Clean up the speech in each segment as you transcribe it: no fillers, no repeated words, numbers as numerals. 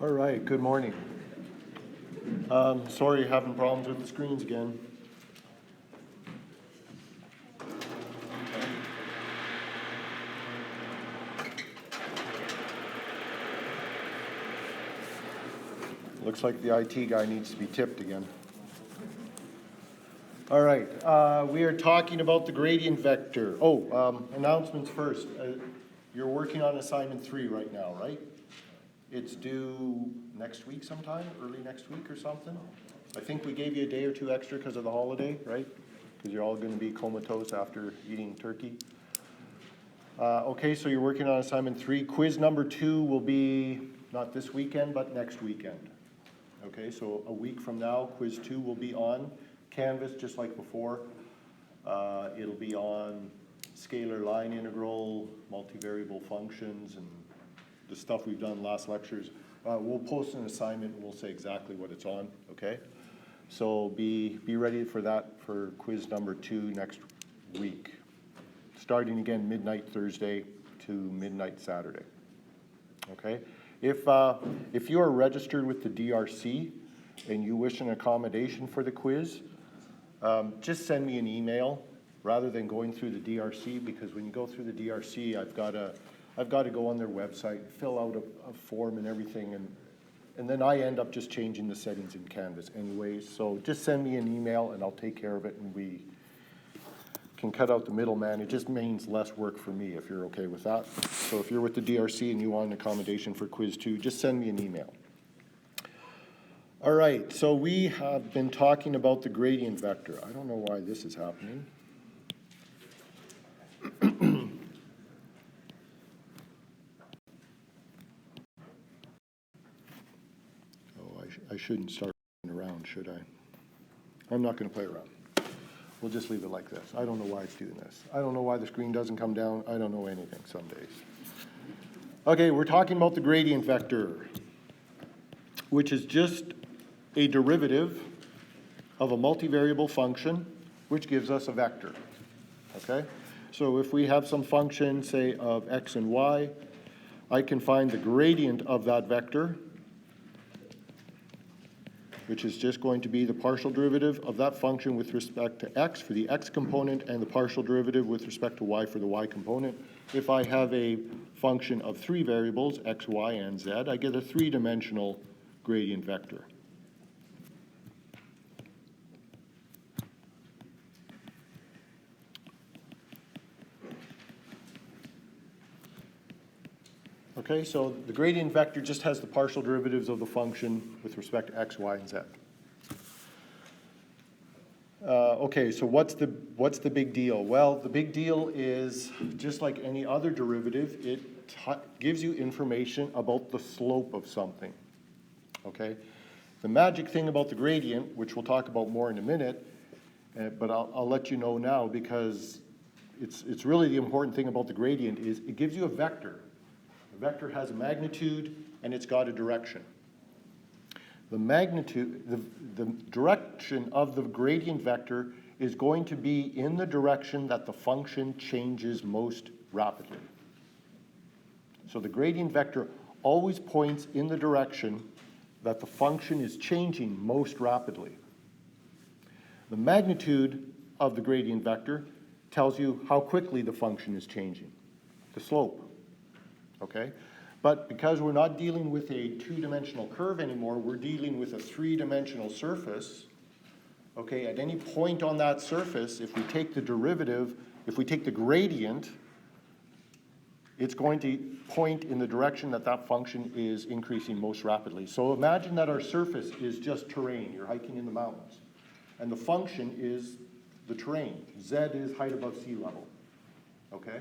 All right, good morning. Sorry, having problems with the screens again. Looks like the IT guy needs to be tipped again. All right, we are talking about the gradient vector. Announcements first. You're working on assignment 3 right now, right? It's due next week sometime, early next week or something. I think we gave you a day or two extra because of the holiday, right? Because you're all going to be comatose after eating turkey. Okay, so you're working on assignment 3. Quiz number 2 will be not this weekend, but next weekend. Okay, so a week from now, quiz 2 will be on Canvas, just like before. It'll be on scalar line integral, multivariable functions, and the stuff we've done last lectures. We'll post an assignment and we'll say exactly what it's on, okay? So be ready for that for quiz number 2 next week. Starting again midnight Thursday to midnight Saturday, okay? If you are registered with the DRC and you wish an accommodation for the quiz, just send me an email rather than going through the DRC, because when you go through the DRC, I've got to go on their website, fill out a form and everything, and then I end up just changing the settings in Canvas anyways. So just send me an email and I'll take care of it, and we can cut out the middleman. It just means less work for me if you're okay with that. So if you're with the DRC and you want an accommodation for quiz 2, just send me an email. All right, so we have been talking about the gradient vector. I don't know why this is happening. I shouldn't start around, should I? I'm not going to play around. We'll just leave it like this. I don't know why it's doing this. I don't know why the screen doesn't come down. I don't know anything some days. Okay, we're talking about the gradient vector, which is just a derivative of a multivariable function, which gives us a vector, okay? So if we have some function, say, of x and y, I can find the gradient of that vector, which is just going to be the partial derivative of that function with respect to x for the x component and the partial derivative with respect to y for the y component. If I have a function of 3 variables, x, y, and z, I get a 3-dimensional gradient vector. Okay, so the gradient vector just has the partial derivatives of the function with respect to x, y, and z. Okay, so what's the big deal? Well, the big deal is, just like any other derivative, it gives you information about the slope of something. Okay, the magic thing about the gradient, which we'll talk about more in a minute, but I'll let you know now, because it's really the important thing about the gradient is it gives you a vector. The vector has a magnitude and it's got a direction. The magnitude, the direction of the gradient vector is going to be in the direction that the function changes most rapidly. So the gradient vector always points in the direction that the function is changing most rapidly. The magnitude of the gradient vector tells you how quickly the function is changing, the slope. Okay, but because we're not dealing with a 2-dimensional curve anymore, we're dealing with a 3-dimensional surface. Okay, at any point on that surface, if we take the derivative, if we take the gradient, it's going to point in the direction that that function is increasing most rapidly. So imagine that our surface is just terrain. You're hiking in the mountains, and the function is the terrain. Z is height above sea level. Okay.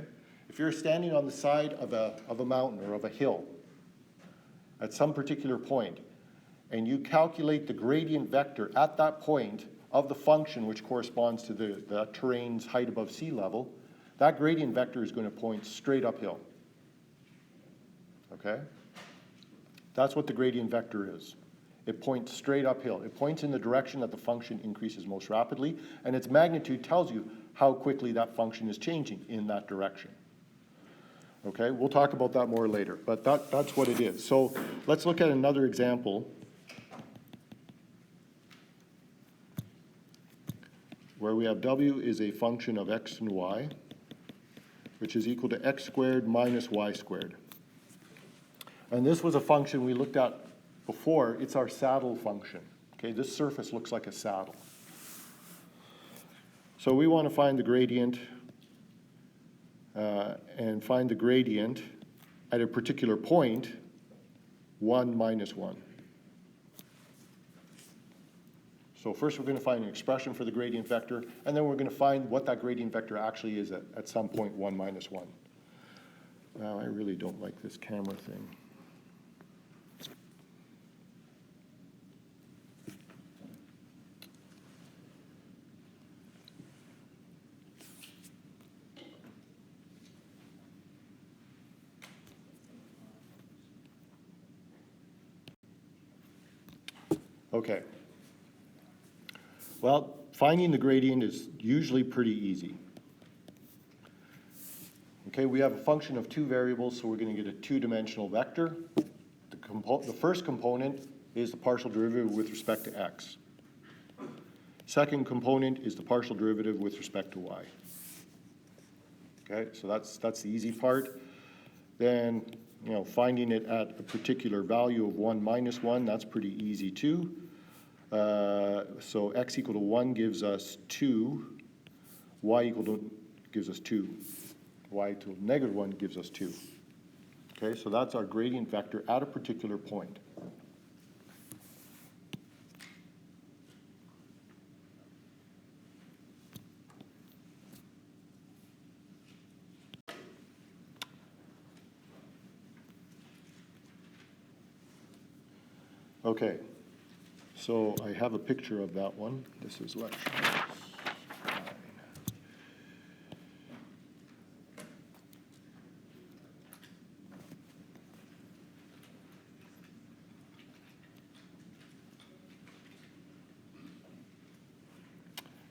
If you're standing on the side of a mountain or of a hill at some particular point, and you calculate the gradient vector at that point of the function which corresponds to the terrain's height above sea level, that gradient vector is going to point straight uphill. Okay? That's what the gradient vector is. It points straight uphill. It points in the direction that the function increases most rapidly, and its magnitude tells you how quickly that function is changing in that direction. Okay, we'll talk about that more later, but that's what it is. So let's look at another example where we have w is a function of x and y, which is equal to x squared minus y squared. And this was a function we looked at before. It's our saddle function. Okay, this surface looks like a saddle. So we want to find the gradient and find the gradient at a particular point, 1 minus 1. So first we're going to find an expression for the gradient vector, and then we're going to find what that gradient vector actually is at some point 1 minus 1. Now, I really don't like this camera thing. Okay. Well, finding the gradient is usually pretty easy. Okay, we have a function of two variables, so we're going to get a two-dimensional vector. The first component is the partial derivative with respect to x. Second component is the partial derivative with respect to y. Okay, so that's the easy part. Then, finding it at a particular value of 1 minus 1, that's pretty easy too. So x equal to 1 gives us 2, y equal to gives us 2, y to negative 1 gives us 2. Okay, so that's our gradient vector at a particular point. Okay, so I have a picture of that one. This is lecture 9.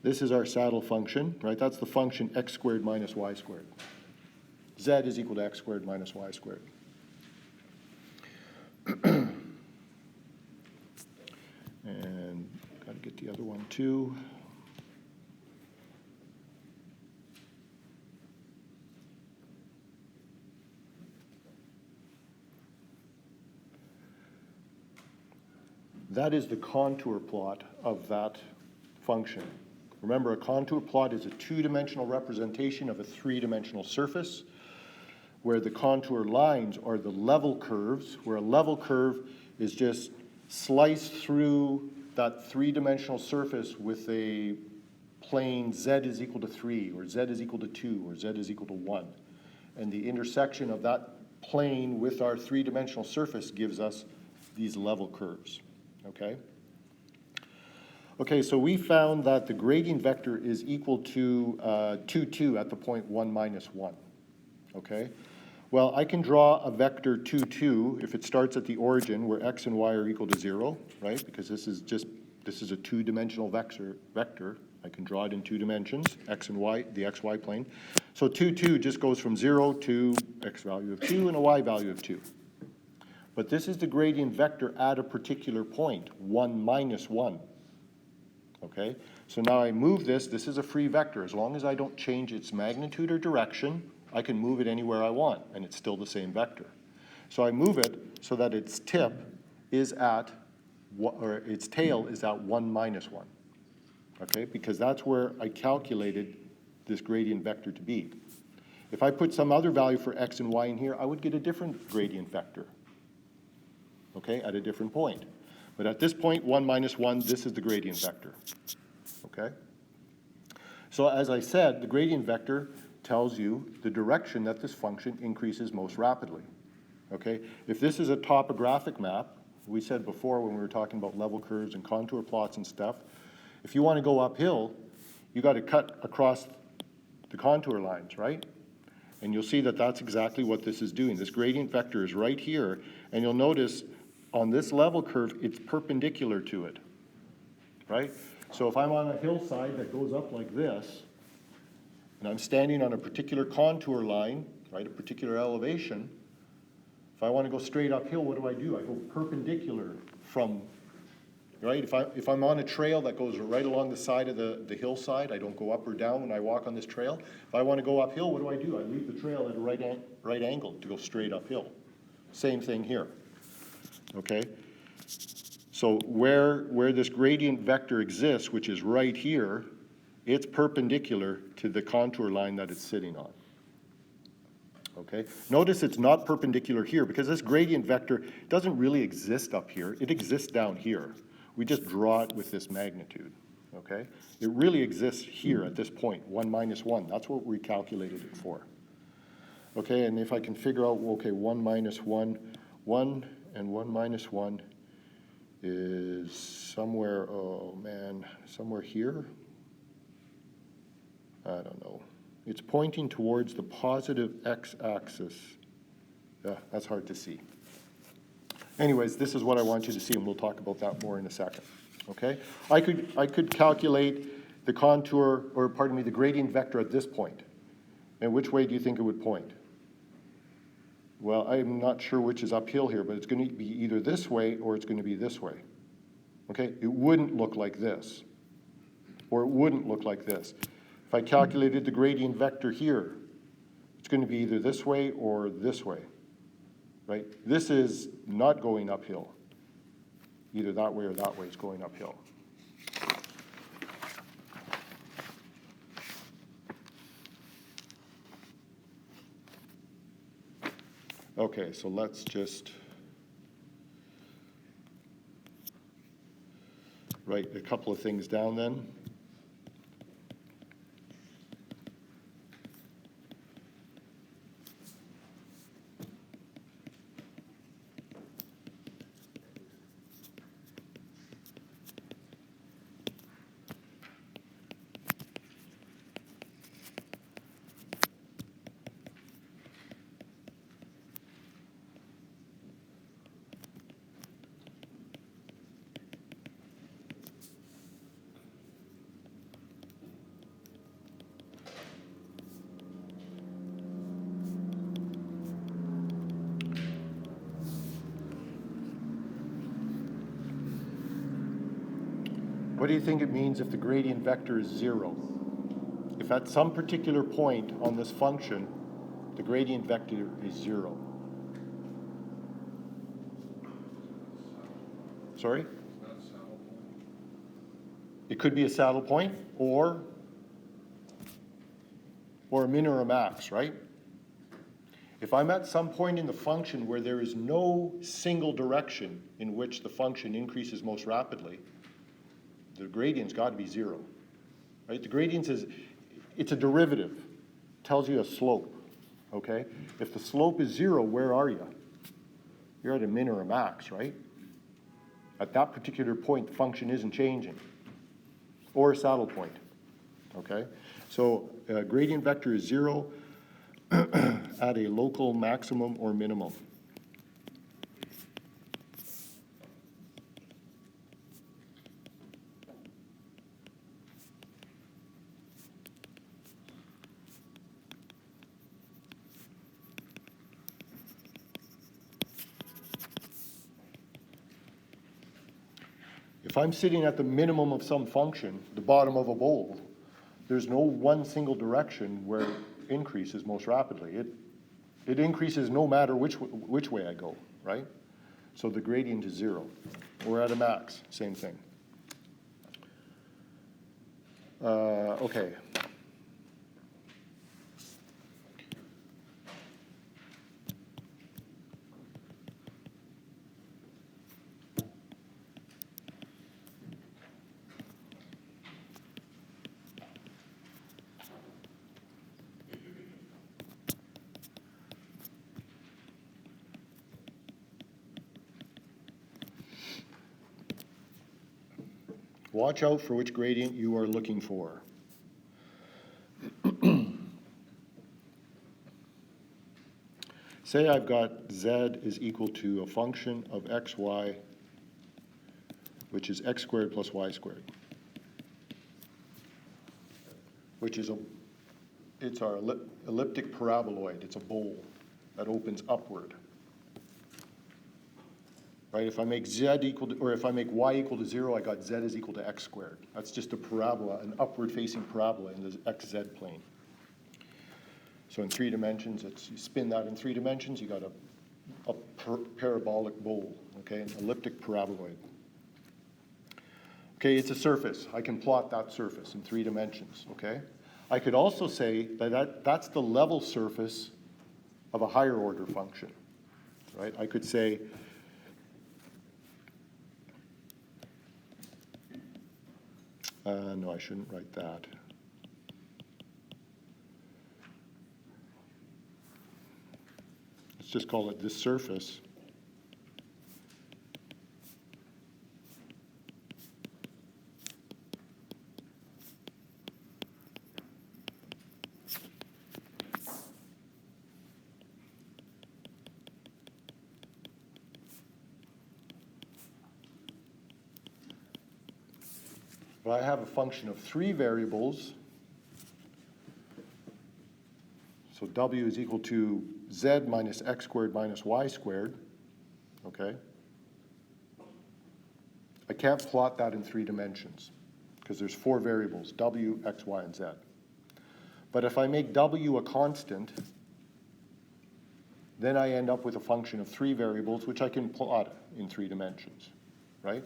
This is our saddle function, right? That's the function x squared minus y squared. Z is equal to x squared minus y squared. And got to get the other one too. That is the contour plot of that function. Remember, a contour plot is a two-dimensional representation of a three-dimensional surface, where the contour lines are the level curves, where a level curve is just sliced through that three-dimensional surface with a plane z is equal to 3, or z is equal to 2, or z is equal to 1. And the intersection of that plane with our three-dimensional surface gives us these level curves, okay? Okay, so we found that the gradient vector is equal to 2, 2 at the point 1 minus 1, okay? Well, I can draw a vector 2, 2 if it starts at the origin where x and y are equal to 0, right? Because this is a two-dimensional vector. I can draw it in 2 dimensions, x and y, the xy plane. So 2, 2 just goes from 0 to x value of 2 and a y value of 2. But this is the gradient vector at a particular point, 1 minus 1. Okay, so now I move this. This is a free vector. As long as I don't change its magnitude or direction, I can move it anywhere I want, and it's still the same vector. So I move it so that its tip is at, or its tail is at 1 minus 1. Okay, because that's where I calculated this gradient vector to be. If I put some other value for x and y in here, I would get a different gradient vector, okay, at a different point. But at this point, 1 minus 1, this is the gradient vector, okay? So as I said, the gradient vector tells you the direction that this function increases most rapidly, okay? If this is a topographic map, we said before when we were talking about level curves and contour plots and stuff, if you want to go uphill, you got to cut across the contour lines, right? And you'll see that that's exactly what this is doing. This gradient vector is right here, and you'll notice on this level curve, it's perpendicular to it, right? So if I'm on a hillside that goes up like this, and I'm standing on a particular contour line, right, a particular elevation, if I want to go straight uphill, what do? I go perpendicular from, right? If I'm on a trail that goes right along the side of the hillside, I don't go up or down when I walk on this trail. If I want to go uphill, what do? I leave the trail at a right angle to go straight uphill. Same thing here, okay? So where this gradient vector exists, which is right here, it's perpendicular to the contour line that it's sitting on. Okay, notice it's not perpendicular here because this gradient vector doesn't really exist up here. It exists down here. We just draw it with this magnitude, okay? It really exists here at this point, 1 minus 1. That's what we calculated it for. Okay, and if I can figure out, okay, 1 minus 1, 1 and 1 minus 1 is somewhere, oh man, somewhere here? I don't know. It's pointing towards the positive x-axis. Yeah, that's hard to see. Anyways, this is what I want you to see, and we'll talk about that more in a second. Okay? I could calculate the contour, or pardon me, the gradient vector at this point. And which way do you think it would point? Well, I'm not sure which is uphill here, but it's going to be either this way or it's going to be this way. Okay? It wouldn't look like this, or it wouldn't look like this. If I calculated the gradient vector here, it's going to be either this way or this way, right? This is not going uphill. Either that way or that way is going uphill. Okay, so let's just write a couple of things down then. What do you think it means if the gradient vector is 0? If at some particular point on this function, the gradient vector is 0. Sorry? It could be a saddle point or a min or a max, right? If I'm at some point in the function where there is no single direction in which the function increases most rapidly, the gradient's got to be 0, right? The gradient it's a derivative. It tells you a slope, okay? If the slope is 0, where are you? You're at a min or a max, right? At that particular point, the function isn't changing. Or a saddle point, okay? So gradient vector is 0 at a local maximum or minimum. If I'm sitting at the minimum of some function, the bottom of a bowl, there's no one single direction where it increases most rapidly. It increases no matter which way I go, right? So the gradient is 0. We're at a max, same thing. Okay. Watch out for which gradient you are looking for. Say I've got z is equal to a function of xy, which is x squared plus y squared, which is it's our elliptic paraboloid. It's a bowl that opens upward. Right, if I make z equal to, or if I make y equal to 0, I got z is equal to x squared. That's just a parabola, an upward-facing parabola in the xz plane. So in 3 dimensions, you spin that in 3 dimensions, you got a parabolic bowl, okay, an elliptic paraboloid. Okay, it's a surface. I can plot that surface in 3 dimensions, okay? I could also say that that's the level surface of a higher order function, right? I could say, no, I shouldn't write that. Let's just call it this surface. Well, I have a function of 3 variables. So w is equal to z minus x squared minus y squared, okay? I can't plot that in 3 dimensions because there's 4 variables, w, x, y, and z. But if I make w a constant, then I end up with a function of 3 variables, which I can plot in 3 dimensions, right?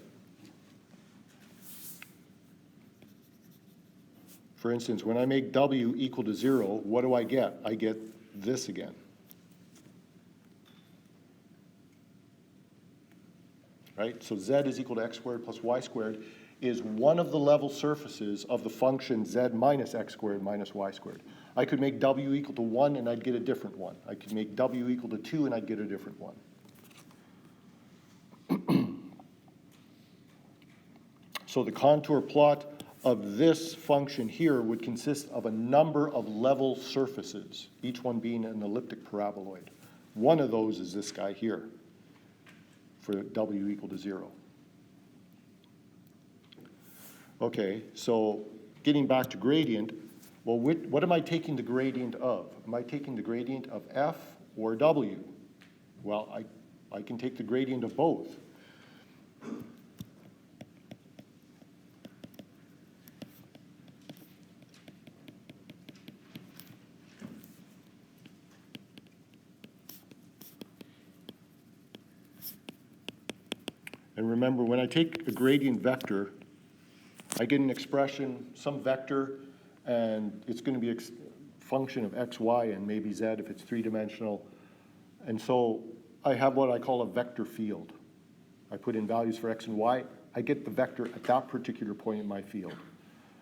For instance, when I make w equal to 0, what do I get? I get this again. Right? So z is equal to x squared plus y squared is one of the level surfaces of the function z minus x squared minus y squared. I could make w equal to 1 and I'd get a different one. I could make w equal to 2 and I'd get a different one. So the contour plot of this function here would consist of a number of level surfaces, each one being an elliptic paraboloid. One of those is this guy here for w equal to 0. Okay, so getting back to gradient, well, what am I taking the gradient of? Am I taking the gradient of f or w? Well, I can take the gradient of both. And remember, when I take a gradient vector, I get an expression, some vector, and it's going to be a function of x, y, and maybe z if it's 3-dimensional. And so I have what I call a vector field. I put in values for x and y. I get the vector at that particular point in my field.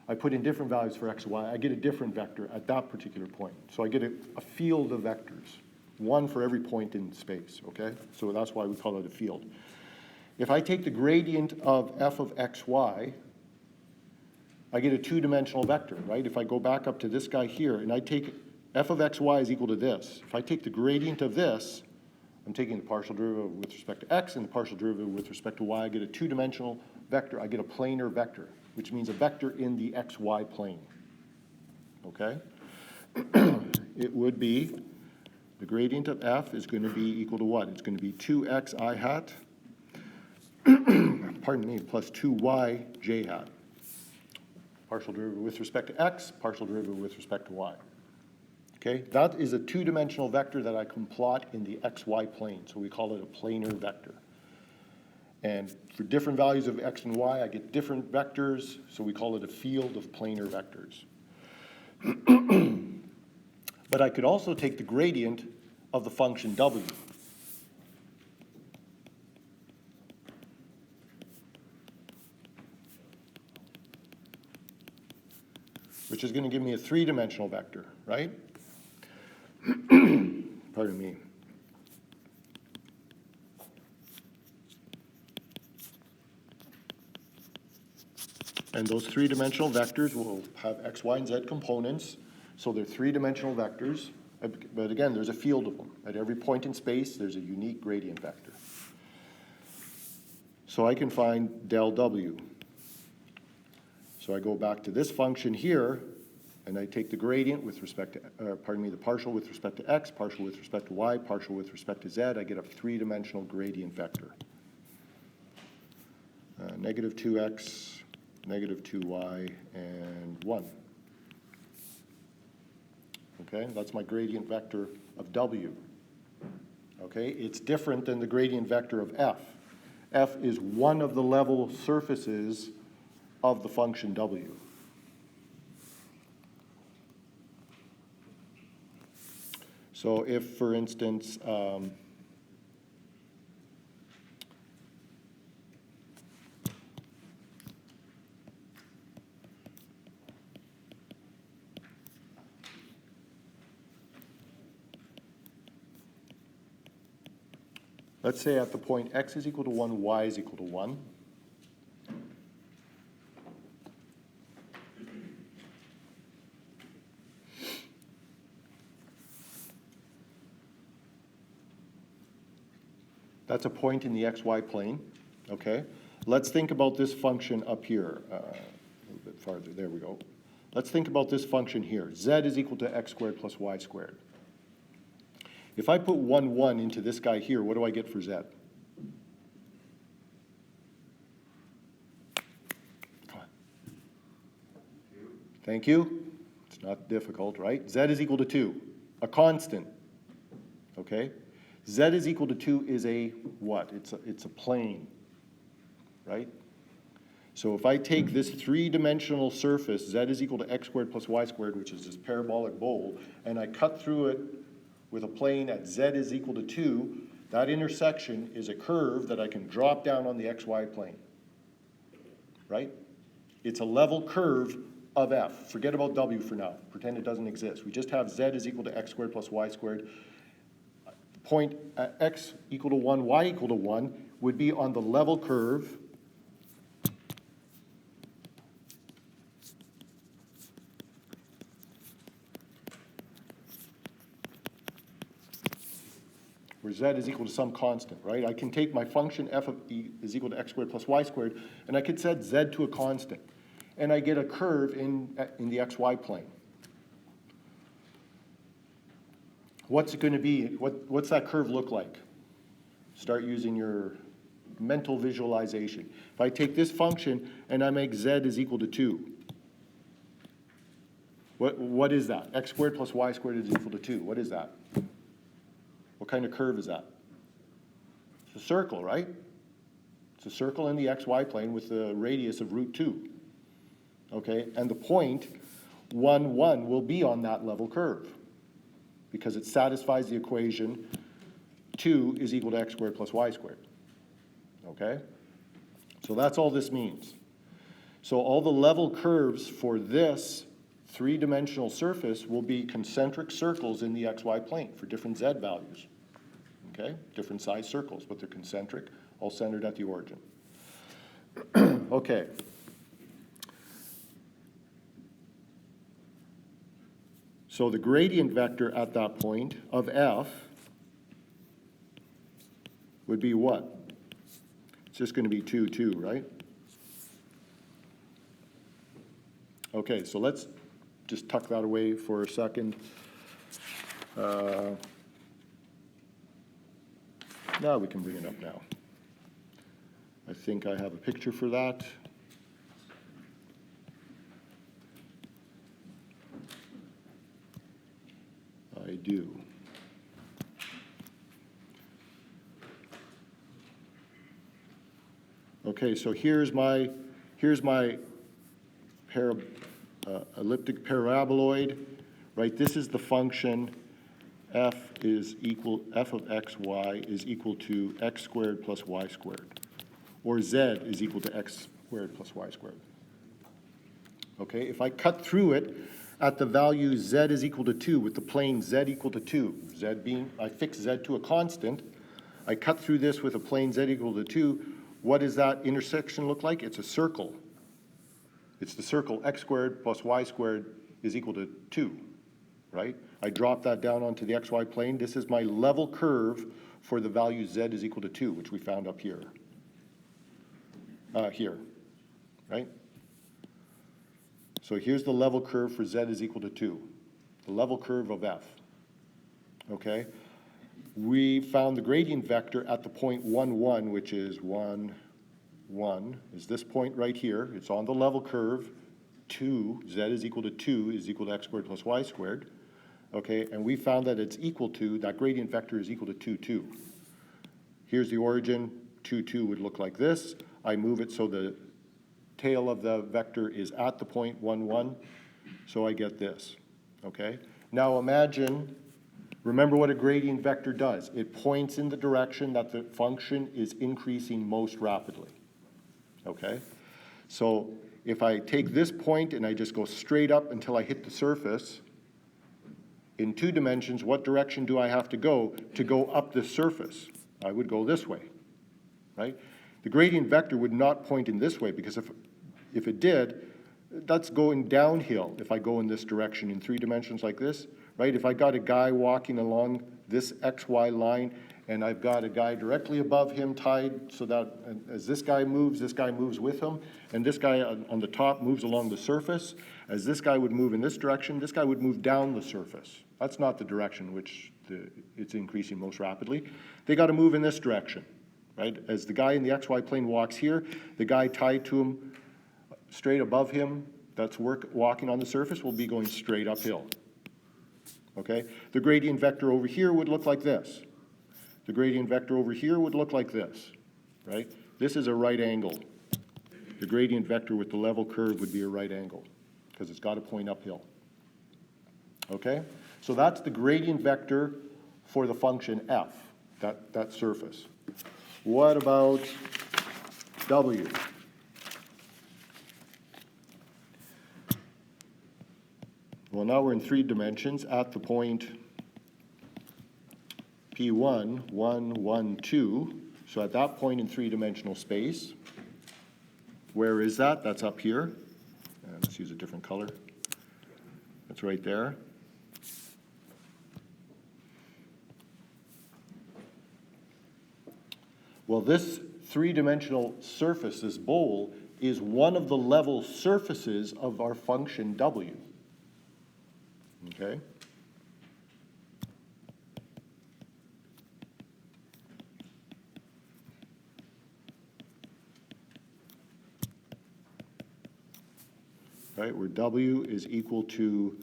I put in different values for x and y. I get a different vector at that particular point. So I get a field of vectors, one for every point in space, okay? So that's why we call it a field. If I take the gradient of f of xy, I get a 2-dimensional vector, right? If I go back up to this guy here, and I take f of xy is equal to this. If I take the gradient of this, I'm taking the partial derivative with respect to x and the partial derivative with respect to y. I get a 2-dimensional vector. I get a planar vector, which means a vector in the xy plane, okay? It would be, the gradient of f is going to be equal to what? It's going to be 2xi hat, pardon me, plus 2y j hat. Partial derivative with respect to x, partial derivative with respect to y. Okay, that is a 2-dimensional vector that I can plot in the xy plane, so we call it a planar vector. And for different values of x and y, I get different vectors, so we call it a field of planar vectors. But I could also take the gradient of the function w. Which is going to give me a 3-dimensional vector, right? Pardon me. And those 3-dimensional vectors will have x, y, and z components. So they're 3-dimensional vectors. But again, there's a field of them. At every point in space, there's a unique gradient vector. So I can find del w. So I go back to this function here, And I take the gradient with respect to, the partial with respect to x, partial with respect to y, partial with respect to z. I get a three-dimensional gradient vector. Negative 2x, negative 2y, and 1. Okay, that's my gradient vector of w. Okay, it's different than the gradient vector of f. F is one of the level surfaces of the function w. So if, for instance, let's say at the point x is equal to 1, y is equal to 1. That's a point in the xy plane, okay? Let's think about this function up here, a little bit farther, there we go. Let's think about this function here. Z is equal to x squared plus y squared. If I put 1, 1 into this guy here, what do I get for z? Come on. Thank you. It's not difficult, right? Z is equal to 2, a constant, okay? Z is equal to 2 is a what? It's a plane, right? So if I take this three-dimensional surface, Z is equal to x squared plus y squared, which is this parabolic bowl, and I cut through it with a plane at Z is equal to 2, that intersection is a curve that I can drop down on the xy plane, right? It's a level curve of f. Forget about w for now. Pretend it doesn't exist. We just have Z is equal to x squared plus y squared. Point at x equal to 1, y equal to 1 would be on the level curve where z is equal to some constant, right? I can take my function f of e is equal to x squared plus y squared, and I could set z to a constant, and I get a curve in the xy plane. What's it going to be? What's that curve look like? Start using your mental visualization. If I take this function and I make z is equal to 2, what is that? X squared plus y squared is equal to 2. What is that? What kind of curve is that? It's a circle, right? It's a circle in the xy plane with the radius of root 2. Okay, and the point 1, 1 will be on that level curve, because it satisfies the equation 2 is equal to x squared plus y squared, okay? So that's all this means. So all the level curves for this three-dimensional surface will be concentric circles in the xy plane for different z values, okay? Different size circles, but they're concentric, all centered at the origin. Okay. So the gradient vector at that point of f would be what? It's just going to be 2, 2, right? Okay, so let's just tuck that away for a second. Now we can bring it up now. I think I have a picture for that. I do. Okay, so here's my elliptic paraboloid, right? This is the function f of xy is equal to x squared plus y squared, or z is equal to x squared plus y squared. Okay, if I cut through it at the value z is equal to 2 with the plane z equal to 2, z being, I fix z to a constant, I cut through this with a plane z equal to 2, what does that intersection look like? It's a circle. It's the circle x squared plus y squared is equal to 2, right? I drop that down onto the xy plane. This is my level curve for the value z is equal to 2, which we found up here. Here, right? So here's the level curve for z is equal to 2, the level curve of f, okay? We found the gradient vector at the point 1, 1, which is 1, 1, is this point right here. It's on the level curve. 2, z is equal to 2 is equal to x squared plus y squared, okay? And we found that it's equal to, that gradient vector is equal to 2, 2. Here's the origin. 2, 2 would look like this. I move it so the tail of the vector is at the point 1, 1, so I get this, okay? Now imagine, remember what a gradient vector does. It points in the direction that the function is increasing most rapidly, okay? So if I take this point and I just go straight up until I hit the surface, in 2 dimensions, what direction do I have to go up this surface? I would go this way, right? The gradient vector would not point in this way, because if it did, that's going downhill if I go in this direction in 3 dimensions like this, right? If I got a guy walking along this XY line and I've got a guy directly above him tied so that as this guy moves with him, and this guy on the top moves along the surface, as this guy would move in this direction, this guy would move down the surface. That's not the direction which it's increasing most rapidly. They got to move in this direction, right? As the guy in the XY plane walks here, the guy tied to him straight above him that's walking on the surface will be going straight uphill, okay? The gradient vector over here would look like this. The gradient vector over here would look like this, right? This is a right angle. The gradient vector with the level curve would be a right angle because it's got to point uphill, okay? So that's the gradient vector for the function f, that surface. What about w? Well, now we're in 3 dimensions at the point P1, 1, 1, 2. So at that point in 3-dimensional space, where is that? That's up here. And let's use a different color. That's right there. Well, this 3-dimensional surface, this bowl, is one of the level surfaces of our function w. Okay? Right, where w is equal to,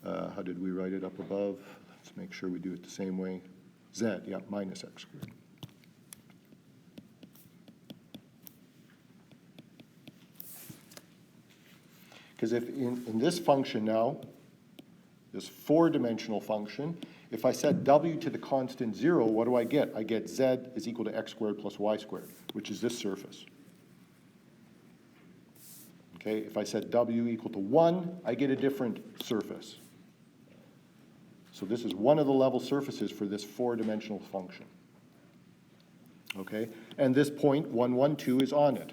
how did we write it up above? Let's make sure we do it the same way. Z, yeah, minus x squared. Because if in this function now, this 4-dimensional function, if I set w to the constant 0, what do I get? I get z is equal to x squared plus y squared, which is this surface. Okay, if I set w equal to 1, I get a different surface. So this is one of the level surfaces for this 4-dimensional function. Okay, and this point, 1, 1, 2, is on it.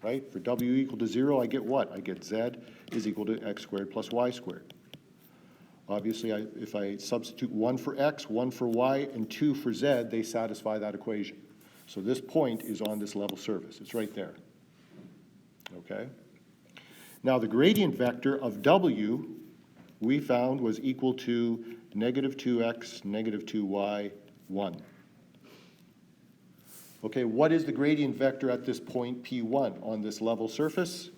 Right? For w equal to 0, I get what? I get z is equal to x squared plus y squared. Obviously, if I substitute 1 for x, 1 for y, and 2 for z, they satisfy that equation. So this point is on this level surface. It's right there. Okay? Now, the gradient vector of w we found was equal to negative 2x, negative 2y, 1. Okay, what is the gradient vector at this point P1 on this level surface?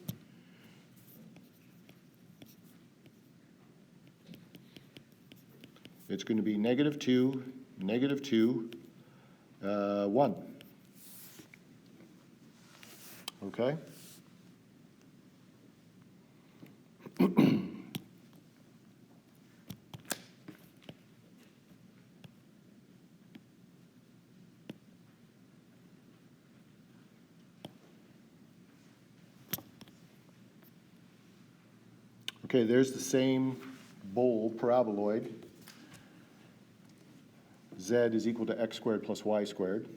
It's going to be negative 2, 1. Okay? Okay, there's the same bowl paraboloid. Z is equal to x squared plus y squared.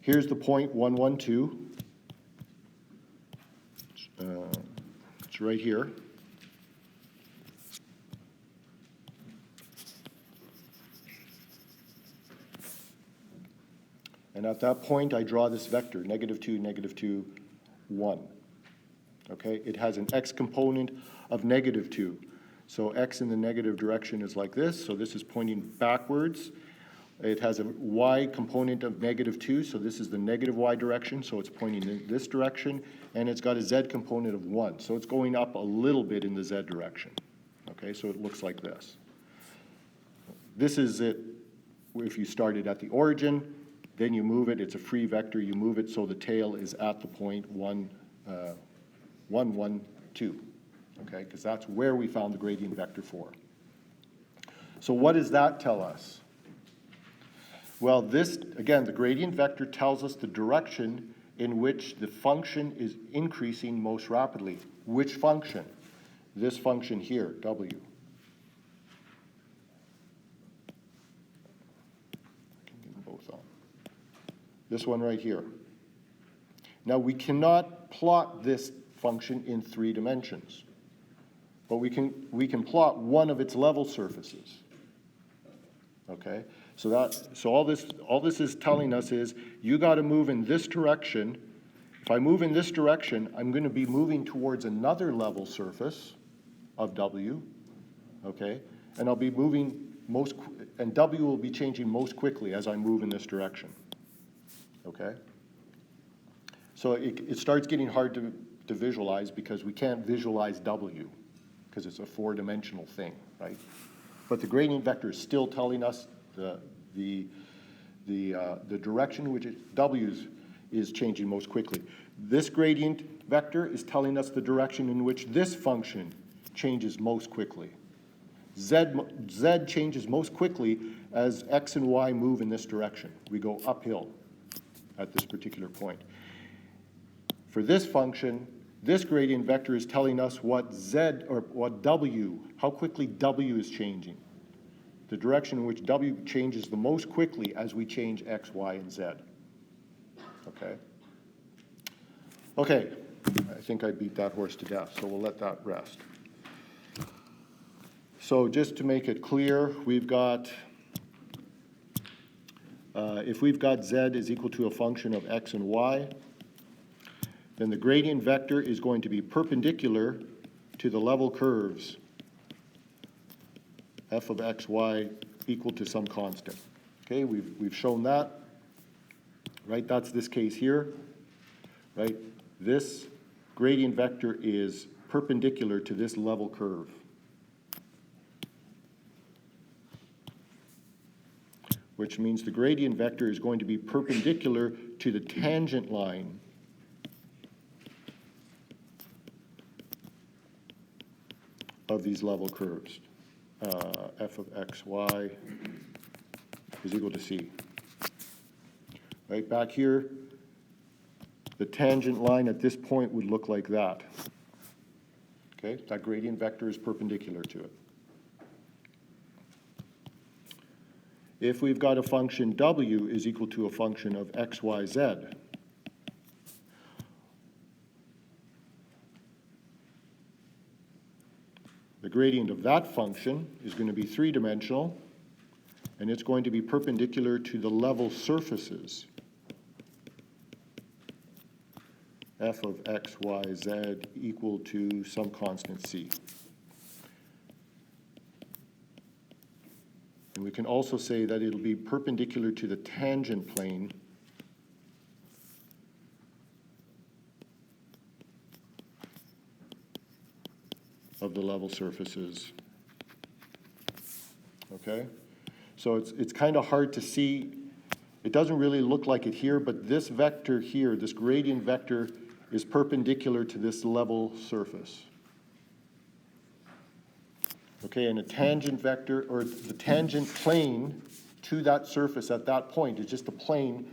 Here's the point 1, 1, 2. It's right here. And at that point, I draw this vector, negative 2, 1. okay? It has an x component of -2. So x in the negative direction is like this, so this is pointing backwards. It has a y component of -2, so this is the negative y direction, so it's pointing in this direction, and it's got a z component of 1, so it's going up a little bit in the z direction, okay? So it looks like this. This is it if you started at the origin, then you move it, it's a free vector, you move it so the tail is at the point 1, 1, 1, 2. Okay, because that's where we found the gradient vector for. So what does that tell us? Well, this, again, the gradient vector tells us the direction in which the function is increasing most rapidly. Which function? This function here, W. I can get them both on. This one right here. Now, we cannot plot this function in 3 dimensions. But we can plot one of its level surfaces. Okay, so all this is telling us is you got to move in this direction. If I move in this direction, I'm going to be moving towards another level surface of W. Okay, and I'll be moving and W will be changing most quickly as I move in this direction. Okay, so it starts getting hard to visualize because we can't visualize W, because it's a 4-dimensional thing, right? But the gradient vector is still telling us the direction in which W is changing most quickly. This gradient vector is telling us the direction in which this function changes most quickly. Z changes most quickly as x and y move in this direction. We go uphill at this particular point. For this function, this gradient vector is telling us what Z, or what W, how quickly W is changing. The direction in which W changes the most quickly as we change X, Y, and Z. Okay? Okay, I think I beat that horse to death, so we'll let that rest. So just to make it clear, we've got, if we've got Z is equal to a function of X and Y, then the gradient vector is going to be perpendicular to the level curves f of x, y equal to some constant. Okay, we've shown that, right? That's this case here, right? This gradient vector is perpendicular to this level curve. Which means the gradient vector is going to be perpendicular to the tangent line of these level curves. F of x, y is equal to c. Right back here, the tangent line at this point would look like that. Okay, that gradient vector is perpendicular to it. If we've got a function W is equal to a function of x, y, z, the gradient of that function is going to be 3-dimensional, and it's going to be perpendicular to the level surfaces f of x, y, z equal to some constant c. And we can also say that it'll be perpendicular to the tangent plane of the level surfaces. Okay? So it's kind of hard to see. It doesn't really look like it here, but this vector here, this gradient vector, is perpendicular to this level surface. Okay, and a tangent vector, or the tangent plane to that surface at that point is just a plane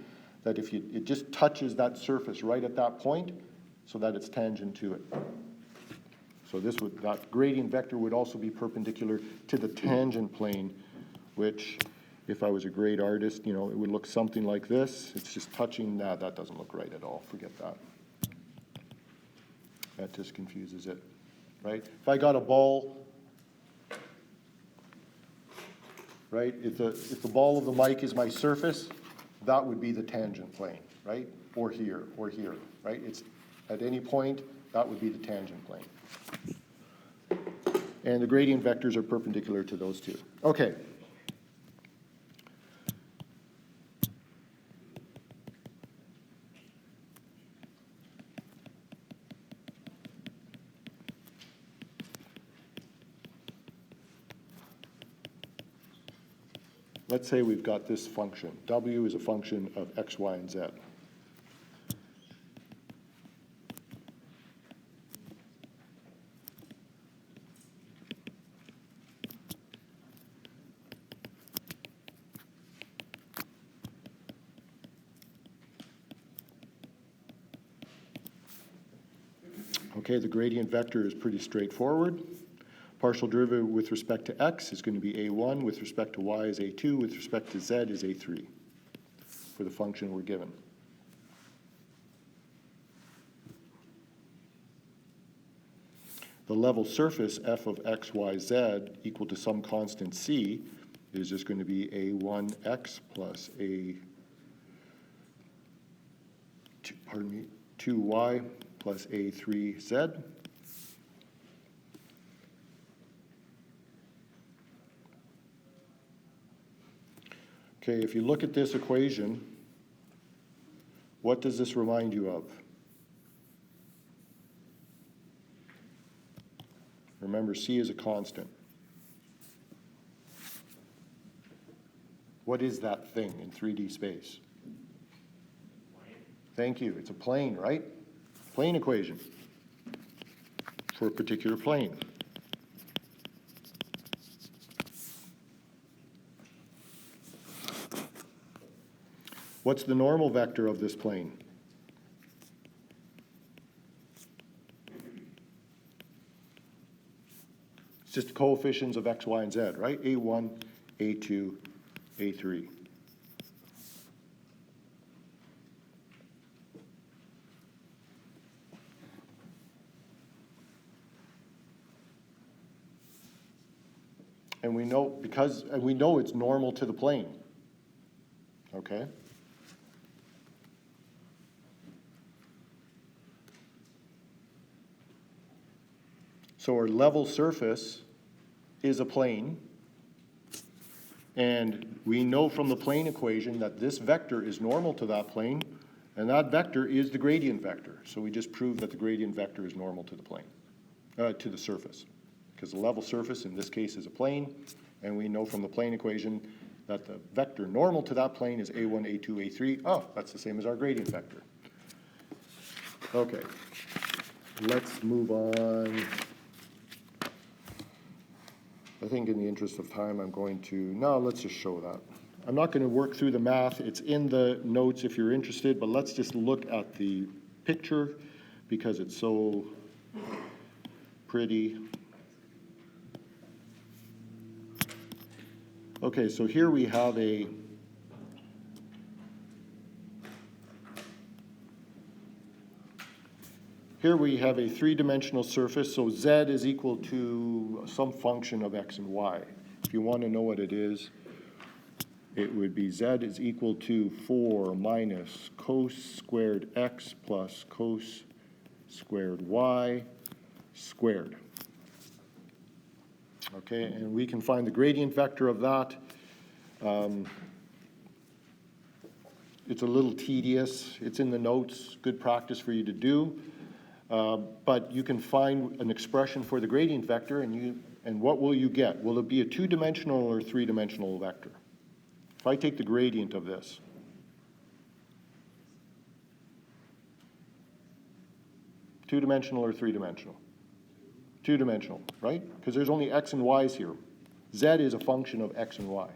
that it just touches that surface right at that point so that it's tangent to it. So that gradient vector would also be perpendicular to the tangent plane, which, if I was a great artist, it would look something like this. It's just touching that. That doesn't look right at all. Forget that. That just confuses it, right? If I got a ball, right? If the ball of the mic is my surface, that would be the tangent plane, right? Or here, right? It's at any point, That would be the tangent plane. And the gradient vectors are perpendicular to those two. Okay. Let's say we've got this function. W is a function of x, y, and z. Okay, the gradient vector is pretty straightforward. Partial derivative with respect to x is going to be a1, with respect to y is a2, with respect to z is a3 for the function we're given. The level surface f of x, y, z equal to some constant c is just going to be a1x plus a2y plus a3z. Okay, if you look at this equation, what does this remind you of? Remember, c is a constant. What is that thing in 3D space? Thank you. It's a plane, right? Plane equation for a particular plane. What's the normal vector of this plane? It's just the coefficients of x, y, and z, right? a1, a2, a3. And we know it's normal to the plane. Okay? So our level surface is a plane, and we know from the plane equation that this vector is normal to that plane, and that vector is the gradient vector. So we just proved that the gradient vector is normal to the plane, to the surface, because the level surface in this case is a plane, and we know from the plane equation that the vector normal to that plane is a1, a2, a3. Oh, that's the same as our gradient vector. Okay, let's move on. I think in the interest of time, let's just show that. I'm not going to work through the math. It's in the notes if you're interested, but let's just look at the picture because it's so pretty. Okay, so here we have a three-dimensional surface, so z is equal to some function of x and y. If you want to know what it is, it would be z is equal to 4 minus cos squared x plus cos squared y squared. Okay, and we can find the gradient vector of that. It's a little tedious. It's in the notes. Good practice for you to do. But you can find an expression for the gradient vector, and what will you get? Will it be a two-dimensional or three-dimensional vector? If I take the gradient of this, two-dimensional or three-dimensional? Two-dimensional, right? Because there's only x and y's here. Z is a function of x and y.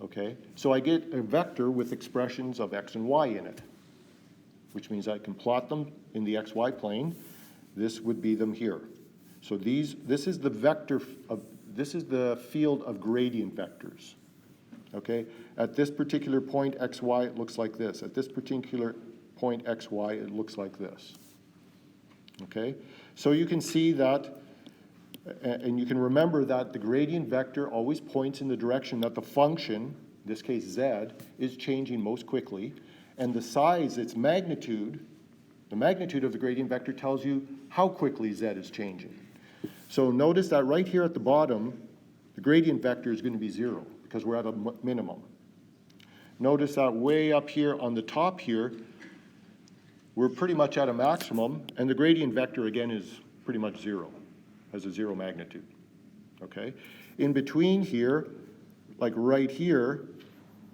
Okay, so I get a vector with expressions of x and y in it, which means I can plot them in the xy plane. This would be them here. So this is the this is the field of gradient vectors. Okay, at this particular point xy, it looks like this. At this particular point xy, it looks like this. Okay, so you can see that, and you can remember that the gradient vector always points in the direction that the function, in this case z, is changing most quickly, and the size, its magnitude, The magnitude of the gradient vector tells you how quickly z is changing. So notice that right here at the bottom, the gradient vector is going to be 0 because we're at a minimum. Notice that way up here on the top here, we're pretty much at a maximum, and the gradient vector again is pretty much 0, has a 0 magnitude, okay? In between here, like right here,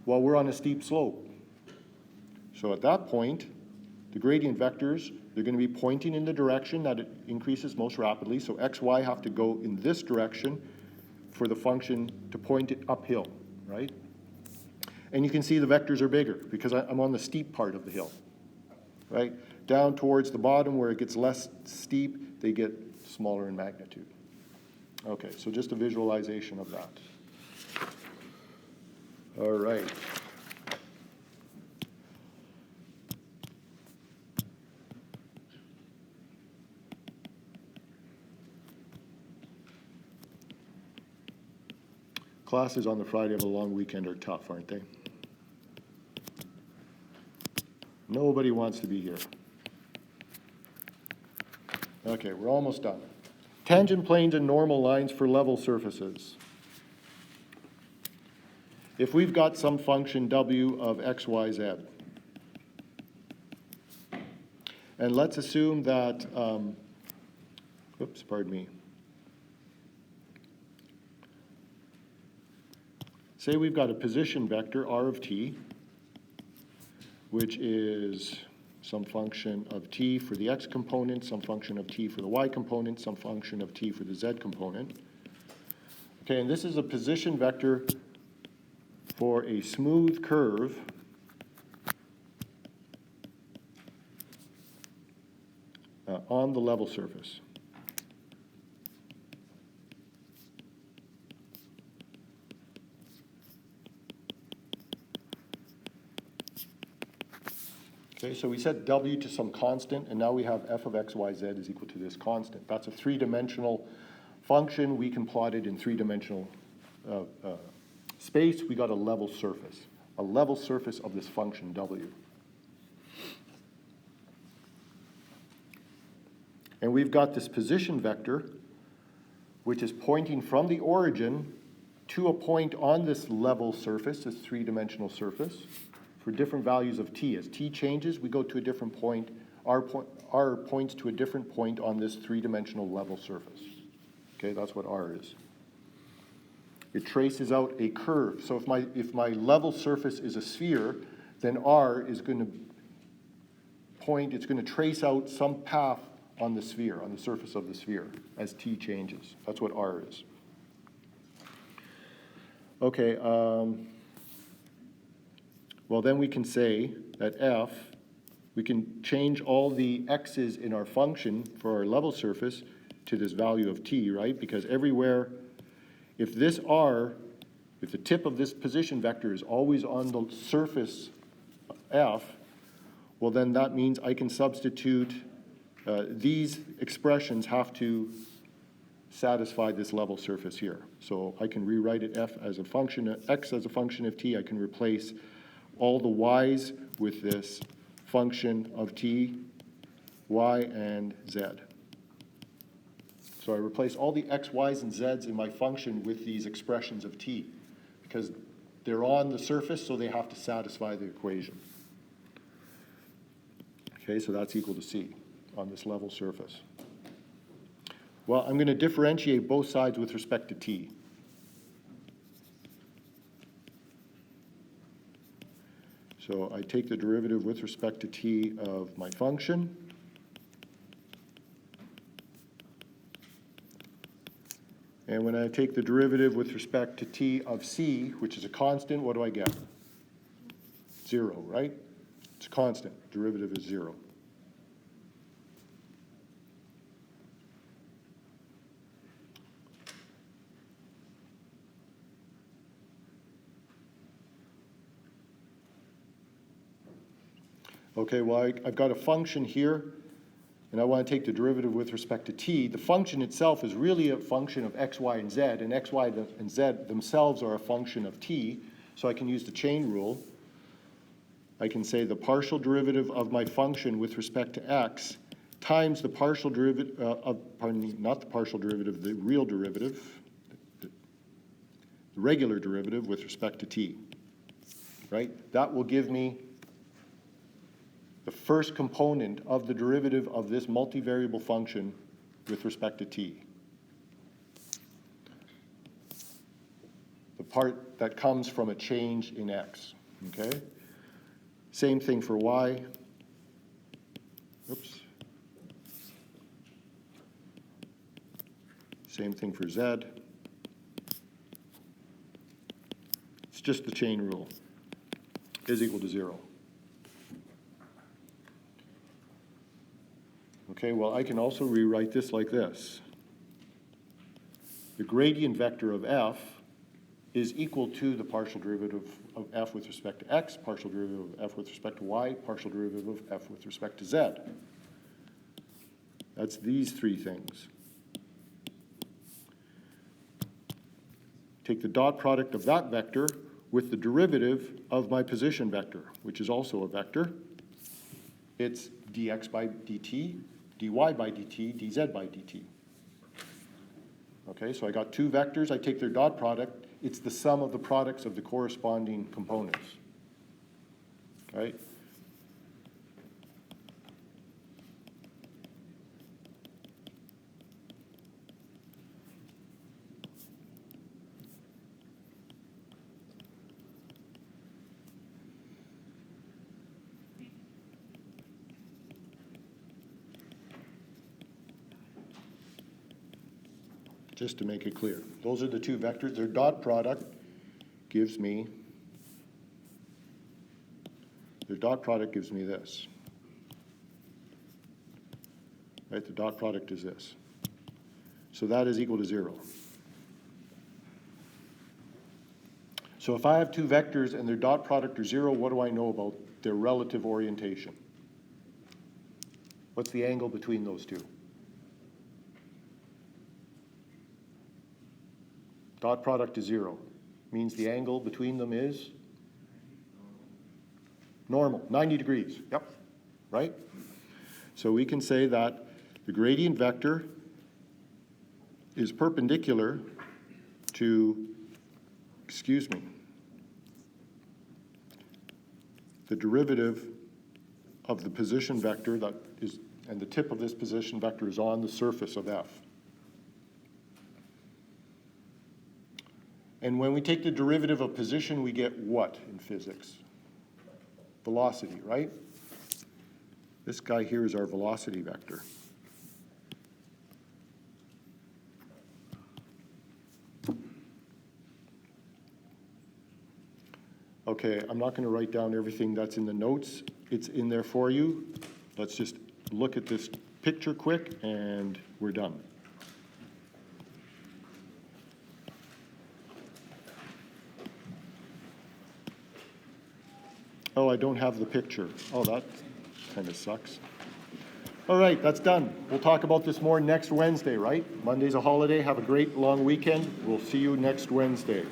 well, we're on a steep slope. So at that point, the gradient vectors, they're going to be pointing in the direction that it increases most rapidly. So x, y have to go in this direction for the function to point it uphill, right? And you can see the vectors are bigger because I'm on the steep part of the hill, right? Down towards the bottom where it gets less steep, they get smaller in magnitude. Okay, so just a visualization of that. All right. Classes on the Friday of a long weekend are tough, aren't they? Nobody wants to be here. Okay, we're almost done. Tangent planes and normal lines for level surfaces. If we've got some function w of x, y, z, and let's assume that, oops, pardon me. Say we've got a position vector, r of t, which is some function of t for the x component, some function of t for the y component, some function of t for the z component. Okay, and this is a position vector for a smooth curve on the level surface. Okay, so we set w to some constant, and now we have f of x, y, z is equal to this constant. That's a three-dimensional function. We can plot it in three-dimensional space. We got a level surface of this function w. And we've got this position vector, which is pointing from the origin to a point on this level surface, this three-dimensional surface, for different values of t. As t changes, we go to a different point. R points to a different point on this three-dimensional level surface. Okay, that's what R is. It traces out a curve. So if my level surface is a sphere, then R is going to point, it's going to trace out some path on the sphere, on the surface of the sphere, as t changes. That's what R is. Okay, well, then we can say that f, we can change all the x's in our function for our level surface to this value of t, right? Because everywhere, if this r, if the tip of this position vector is always on the surface f, well, then that means I can substitute, these expressions have to satisfy this level surface here. So I can rewrite it f as a function, x as a function of t. I can replace all the y's with this function of t, y, and z. So I replace all the x, y's, and z's in my function with these expressions of t, because they're on the surface, so they have to satisfy the equation. Okay, so that's equal to c on this level surface. Well, I'm going to differentiate both sides with respect to t. So I take the derivative with respect to t of my function. And when I take the derivative with respect to t of c, which is a constant, what do I get? 0, right? It's a constant. Derivative is 0. Okay, well, I've got a function here, and I want to take the derivative with respect to t. The function itself is really a function of x, y, and z, and x, y, and z themselves are a function of t, so I can use the chain rule. I can say the partial derivative of my function with respect to x times the partial derivative pardon me, not the partial derivative, the real derivative, the regular derivative with respect to t, right? That will give me the first component of the derivative of this multivariable function with respect to t. The part that comes from a change in x, okay? Same thing for y. Oops. Same thing for z. It's just the chain rule. Is equal to 0. Okay, well, I can also rewrite this like this. The gradient vector of f is equal to the partial derivative of f with respect to x, partial derivative of f with respect to y, partial derivative of f with respect to z. That's these three things. Take the dot product of that vector with the derivative of my position vector, which is also a vector. It's dx by dt, dy by dt, dz by dt. Okay, so I got two vectors, I take their dot product, it's the sum of the products of the corresponding components, right? Just to make it clear. Those are the two vectors. Their dot product gives me, this. Right, the dot product is this. So that is equal to 0. So if I have two vectors and their dot product are 0, what do I know about their relative orientation? What's the angle between those two? Dot product is 0. Means the angle between them is normal, 90 degrees. Yep, right? So we can say that the gradient vector is perpendicular to, the derivative of the position vector that is, and the tip of this position vector is on the surface of f. And when we take the derivative of position, we get what in physics? Velocity, right? This guy here is our velocity vector. Okay, I'm not going to write down everything that's in the notes. It's in there for you. Let's just look at this picture quick, and we're done. Oh, I don't have the picture. Oh, that kind of sucks. All right, that's done. We'll talk about this more next Wednesday, right? Monday's a holiday. Have a great long weekend. We'll see you next Wednesday.